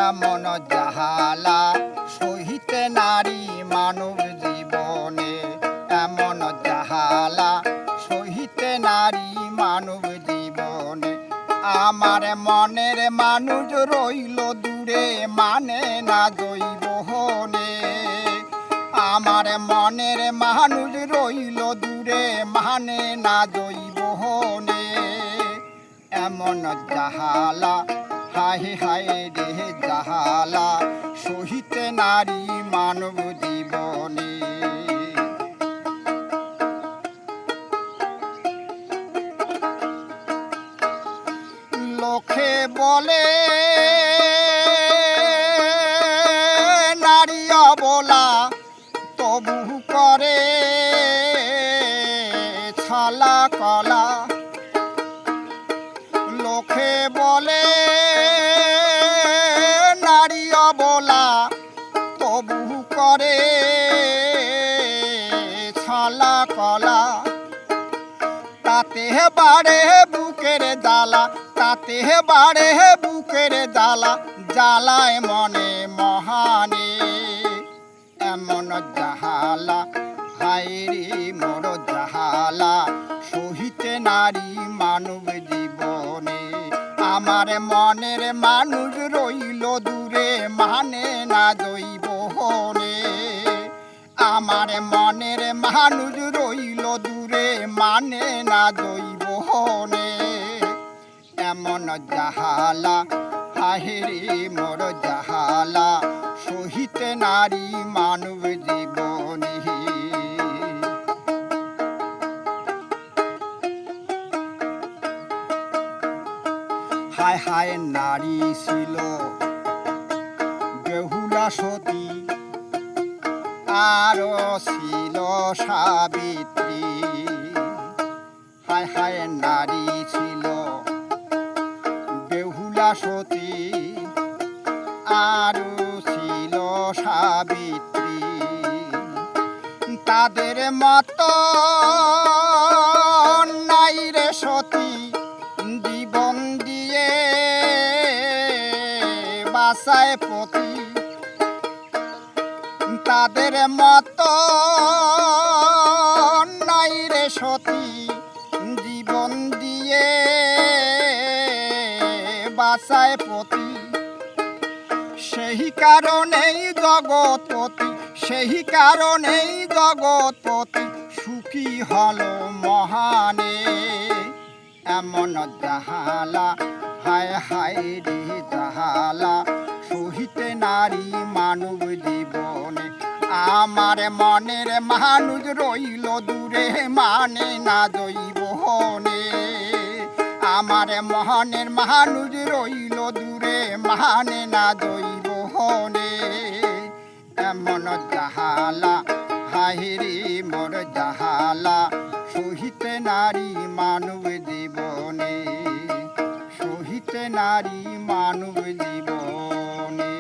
এমন জাহালা সহিতে নারী মানব জীবনে, এমন জাহালা সহিতে নারী মানব জীবনে। আমার মনের মানুষ রইল দূরে, মানে না জৈবহনে। আমার মনের মানুষ রইল দূরে, মানে না জৈবহনে। এমন জাহালা হায় হায় রে জাহালা সহিতে নারী মানব জীবনে। লোকে বলে নারী অবলা, তবু করে ছালা কলা। লোকে বলে নারী অবলা, তবু করে ছালা কলা। তাতে বাড়ে বুকের জ্বালা, তাতে বাড়ে বুকের জ্বালা, জ্বালায় মনে মহানে। এমন জাহালা হায় রে মোর জাহালা সহিতে নারী মানব জীবনে। আমার মনের মানুষ রইল দূরে, মানে না জৈবহনে। আমার মনের মানুষ রইল দূরে, মানে না জৈবহনে। এমন জাহালা হায় রে মোর জাহালা সহিতে নারী মানব জীবনে। হায় হায় নারী ছিল বেহুলা সতী, আরো ছিল সাবিত্রী। হায় হায় নারী ছিল বেহুলা সতী, আরো ছিল সাবিত্রী। তাদের মতো নাই রে সতী, জীবন দিয়ে বাঁচায় পতি। তাদের মতো নাই রে সতী, জীবন দিয়ে বাঁচায় পতি। সেই কারণেই জগৎপতি, সেই কারণেই জগৎপতি সুখী হলো মহানে। এমন জাহালা হায় হায় রে জাহালা সহিতে নারী মানব জীবনে। আমার মনের মানুষ রইল দূরে, মানে না জৈবহনে। আমার মনের মানুষ রইল দূরে, মানে না জৈবহনে। এমন জাহালা হায় রে মোর জাহালা সহিতে নারী মানব জীবনে, সহিতে নারী মানব জীবনে।